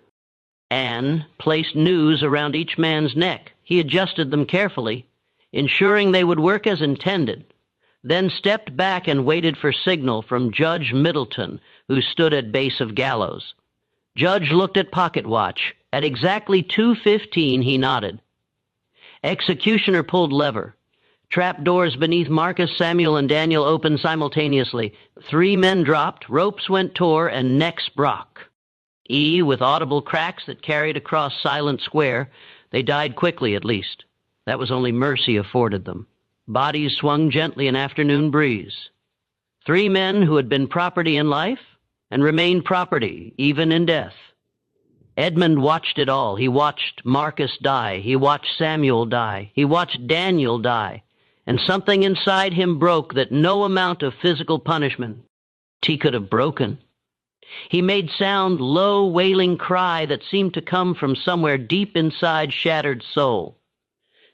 Anne placed noose around each man's neck. He adjusted them carefully, ensuring they would work as intended, then stepped back and waited for signal from Judge Middleton, who stood at base of gallows. Judge looked at pocket watch. At exactly 2:15, he nodded. Executioner pulled lever. Trap doors beneath Marcus, Samuel, and Daniel opened simultaneously. 3 men dropped, ropes went tore, and necks broke. With audible cracks that carried across Silent Square, they died quickly at least. That was only mercy afforded them. Bodies swung gently in afternoon breeze. 3 men who had been property in life and remained property even in death. Edmund watched it all. He watched Marcus die. He watched Samuel die. He watched Daniel die. And something inside him broke that no amount of physical punishment could have broken. He made sound, low, wailing cry that seemed to come from somewhere deep inside shattered soul.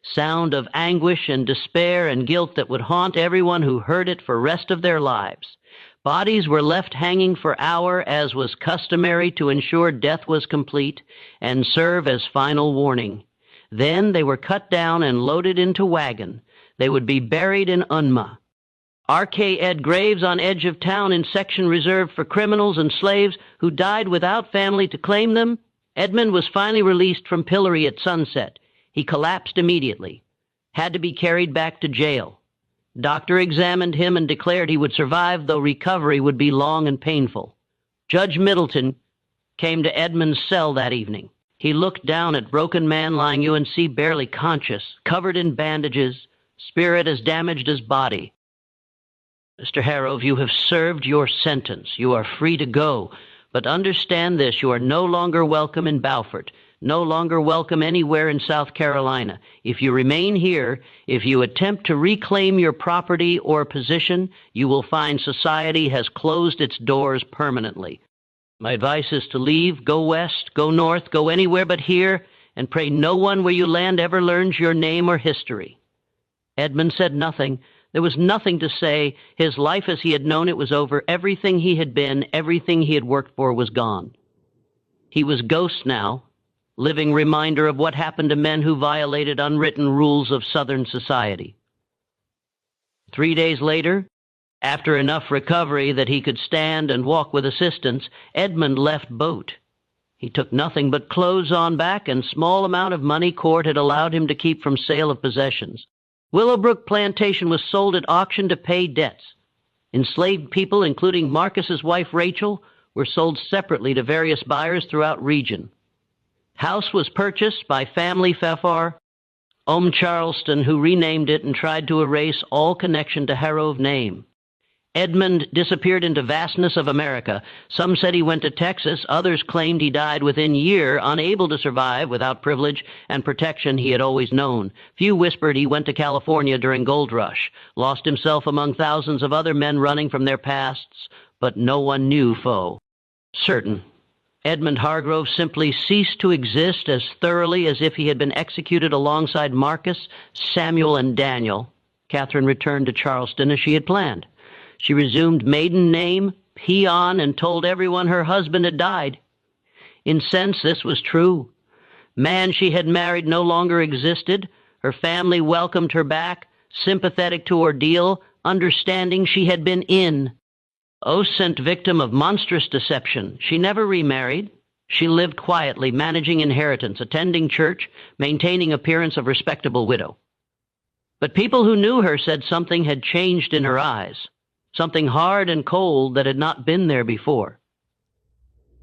Sound of anguish and despair and guilt that would haunt everyone who heard it for rest of their lives. Bodies were left hanging for hours, as was customary to ensure death was complete and serve as final warning. Then they were cut down and loaded into wagon. They would be buried in Unma. R.K. Ed graves on edge of town in section reserved for criminals and slaves who died without family to claim them. Edmund was finally released from pillory at sunset. He collapsed immediately. Had to be carried back to jail. Doctor examined him and declared he would survive, though recovery would be long and painful. Judge Middleton came to Edmund's cell that evening. He looked down at broken man lying UNC barely conscious, covered in bandages, spirit as damaged as body. Mr. Harrove, you have served your sentence. You are free to go. But understand this, you are no longer welcome in Beaufort, no longer welcome anywhere in South Carolina. If you remain here, if you attempt to reclaim your property or position, you will find society has closed its doors permanently. My advice is to leave, go west, go north, go anywhere but here, and pray no one where you land ever learns your name or history. Edmund said nothing. There was nothing to say. His life as he had known it was over. Everything he had been, everything he had worked for was gone. He was ghost now, living reminder of what happened to men who violated unwritten rules of Southern society. 3 days later, after enough recovery that he could stand and walk with assistance, Edmund left boat. He took nothing but clothes on back and small amount of money court had allowed him to keep from sale of possessions. Willowbrook Plantation was sold at auction to pay debts. Enslaved people, including Marcus's wife Rachel, were sold separately to various buyers throughout region. House was purchased by family Pfeffer, Charleston, who renamed it and tried to erase all connection to Harrove name. Edmund disappeared into vastness of America. Some said he went to Texas. Others claimed he died within a year, unable to survive without privilege and protection he had always known. Few whispered he went to California during Gold Rush, lost himself among thousands of other men running from their pasts, but no one knew foe. Certain, Edmund Hargrove simply ceased to exist as thoroughly as if he had been executed alongside Marcus, Samuel, and Daniel. Catherine returned to Charleston as she had planned. She resumed maiden name, peon, and told everyone her husband had died. In sense, this was true. Man she had married no longer existed. Her family welcomed her back. sympathetic to ordeal, understanding she had been in. Osent victim of monstrous deception, she never remarried. She lived quietly, managing inheritance, attending church, maintaining appearance of respectable widow. But people who knew her said something had changed in her eyes, something hard and cold that had not been there before.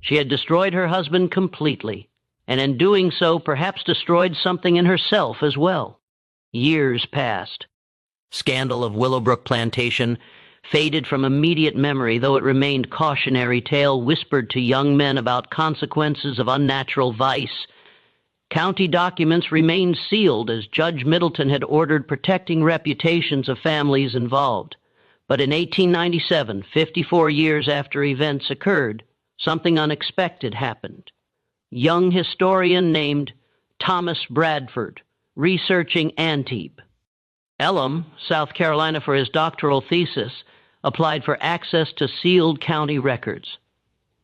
She had destroyed her husband completely, and in doing so perhaps destroyed something in herself as well. Years passed. Scandal of Willowbrook Plantation faded from immediate memory, though it remained cautionary tale whispered to young men about consequences of unnatural vice. County documents remained sealed as Judge Middleton had ordered protecting reputations of families involved. But in 1897, 54 years after events occurred, something unexpected happened. Young historian named Thomas Bradford, researching Antibes, Elam, South Carolina, for his doctoral thesis, applied for access to sealed county records.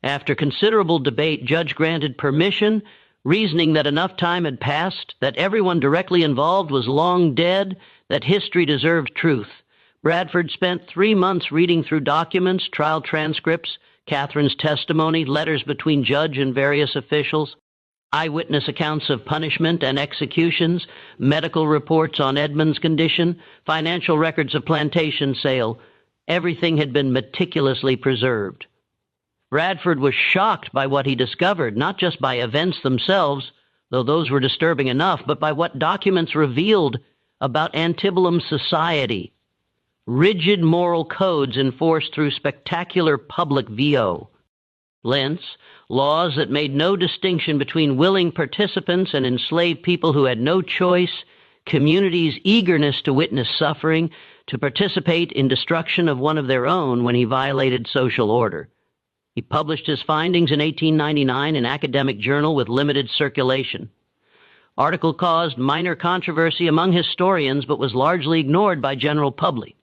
After considerable debate, Judge granted permission, reasoning that enough time had passed, that everyone directly involved was long dead, that history deserved truth. Bradford spent 3 months reading through documents, trial transcripts, Catherine's testimony, letters between judge and various officials, eyewitness accounts of punishment and executions, medical reports on Edmund's condition, financial records of plantation sale. Everything had been meticulously preserved. Bradford was shocked by what he discovered, not just by events themselves, though those were disturbing enough, but by what documents revealed about Antebellum society. Rigid moral codes enforced through spectacular public VO. Lents, laws that made no distinction between willing participants and enslaved people who had no choice, communities' eagerness to witness suffering, to participate in destruction of one of their own when he violated social order. He published his findings in 1899 in an academic journal with limited circulation. Article caused minor controversy among historians, but was largely ignored by general public.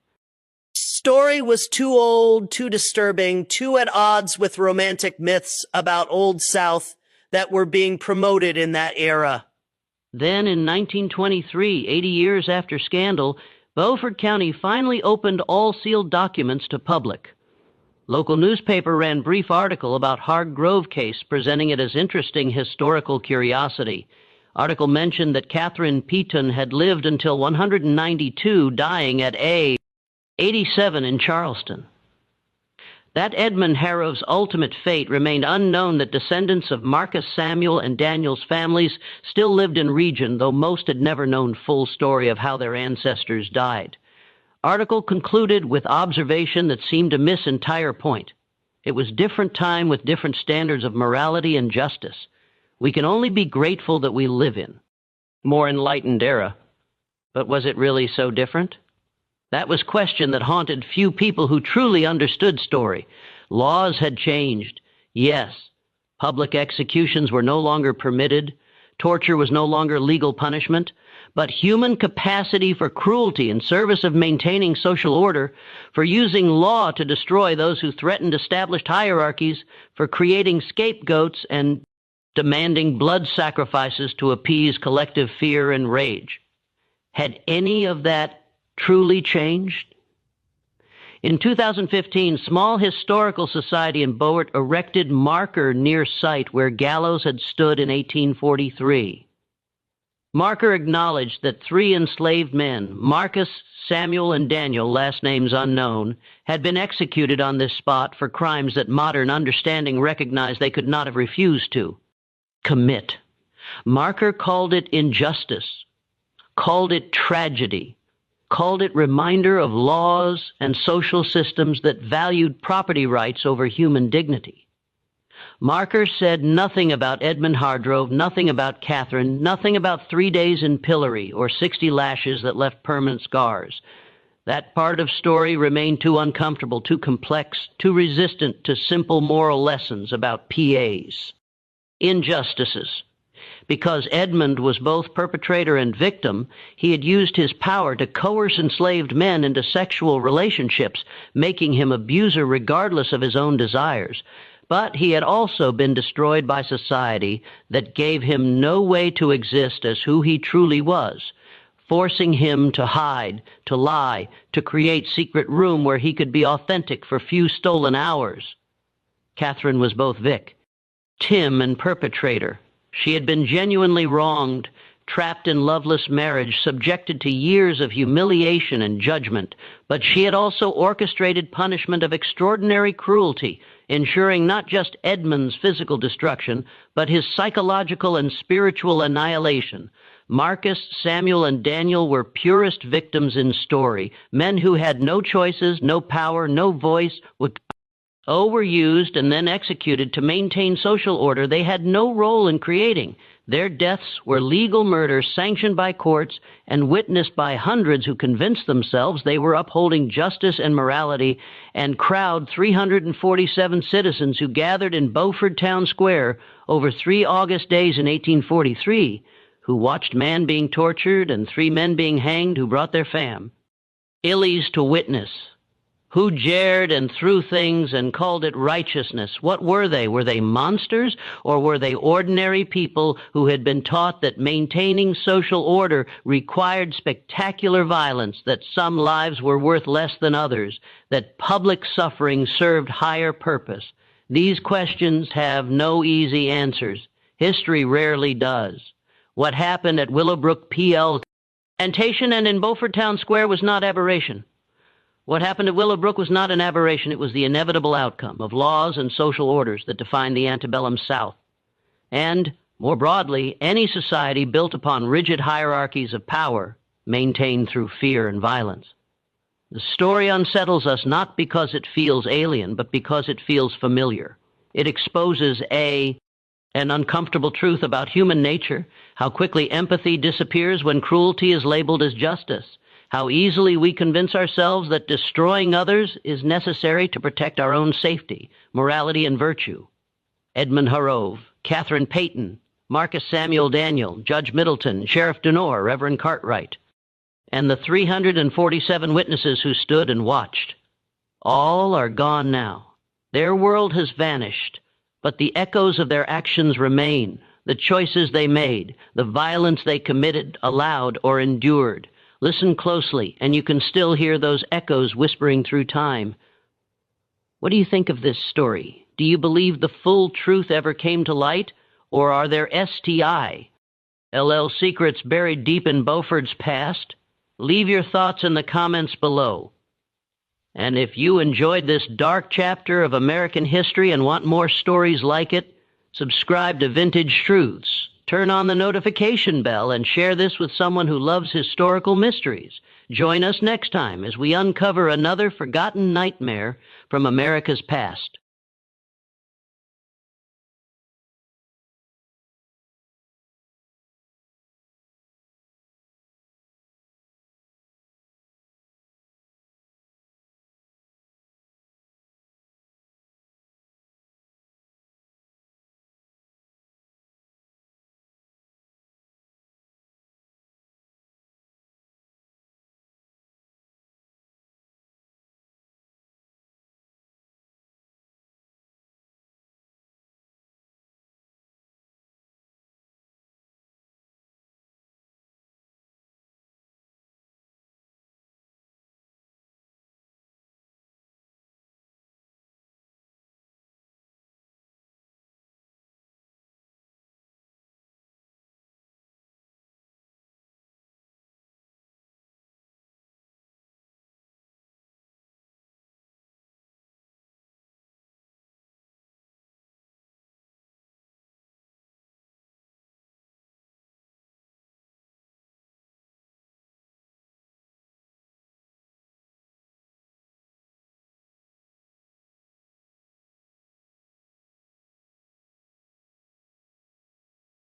Story was too old, too disturbing, too at odds with romantic myths about Old South that were being promoted in that era. Then in 1923, 80 years after scandal, Beaufort County finally opened all sealed documents to public. Local newspaper ran brief article about Hargrove case, presenting it as interesting historical curiosity. Article mentioned that Catherine Peaton had lived until 192, dying at 87 in Charleston. That Edmund Harrow's ultimate fate remained unknown, that descendants of Marcus Samuel and Daniel's families still lived in region, though most had never known full story of how their ancestors died. Article concluded with observation that seemed to miss entire point. It was different time with different standards of morality and justice. We can only be grateful that we live in more enlightened era. But was it really so different? That was question that haunted few people who truly understood story. Laws had changed. Yes, public executions were no longer permitted. Torture was no longer legal punishment. But human capacity for cruelty in service of maintaining social order, for using law to destroy those who threatened established hierarchies, for creating scapegoats and demanding blood sacrifices to appease collective fear and rage. Had any of that truly changed? In 2015, Small Historical Society in Beaufort erected marker near site where gallows had stood in 1843. Marker acknowledged that 3 enslaved men, Marcus, Samuel, and Daniel, last names unknown, had been executed on this spot for crimes that modern understanding recognized they could not have refused to commit. Marker called it injustice, called it tragedy, called it reminder of laws and social systems that valued property rights over human dignity. Marker said nothing about Edmund Hargrove, nothing about Catherine, nothing about 3 days in pillory or 60 lashes that left permanent scars. That part of story remained too uncomfortable, too complex, too resistant to simple moral lessons about PAs. Injustices. Because Edmund was both perpetrator and victim, he had used his power to coerce enslaved men into sexual relationships, making him abuser regardless of his own desires. But he had also been destroyed by society that gave him no way to exist as who he truly was, forcing him to hide, to lie, to create secret room where he could be authentic for few stolen hours. Catherine was both Vic, Tim, and perpetrator. She had been genuinely wronged, trapped in loveless marriage, subjected to years of humiliation and judgment, but she had also orchestrated punishment of extraordinary cruelty, ensuring not just Edmund's physical destruction, but his psychological and spiritual annihilation. Marcus, Samuel, and Daniel were purest victims in story, men who had no choices, no power, no voice, were used and then executed to maintain social order they had no role in creating. Their deaths were legal murder sanctioned by courts and witnessed by hundreds who convinced themselves they were upholding justice and morality, and crowd 347 citizens who gathered in Beaufort Town Square over 3 August days in 1843, who watched man being tortured and 3 men being hanged who brought their fam. Illies to witness. Who jeered and threw things and called it righteousness? What were they? Were they monsters, or were they ordinary people who had been taught that maintaining social order required spectacular violence, that some lives were worth less than others, that public suffering served higher purpose? These questions have no easy answers. History rarely does. What happened at Willowbrook PL Plantation and in Beaufort Town Square was not aberration. What happened at Willowbrook was not an aberration. It was the inevitable outcome of laws and social orders that defined the antebellum South. And, more broadly, any society built upon rigid hierarchies of power, maintained through fear and violence. The story unsettles us not because it feels alien, but because it feels familiar. It exposes an uncomfortable truth about human nature, how quickly empathy disappears when cruelty is labeled as justice, how easily we convince ourselves that destroying others is necessary to protect our own safety, morality, and virtue. Edmund Harrove, Catherine Peyton, Marcus Samuel Daniel, Judge Middleton, Sheriff Denore, Reverend Cartwright, and the 347 witnesses who stood and watched. All are gone now. Their world has vanished, but the echoes of their actions remain, the choices they made, the violence they committed, allowed, or endured. Listen closely, and you can still hear those echoes whispering through time. What do you think of this story? Do you believe the full truth ever came to light, or are there STI, LL secrets buried deep in Beaufort's past? Leave your thoughts in the comments below. And if you enjoyed this dark chapter of American history and want more stories like it, subscribe to Vintage Truths. Turn on the notification bell and share this with someone who loves historical mysteries. Join us next time as we uncover another forgotten nightmare from America's past.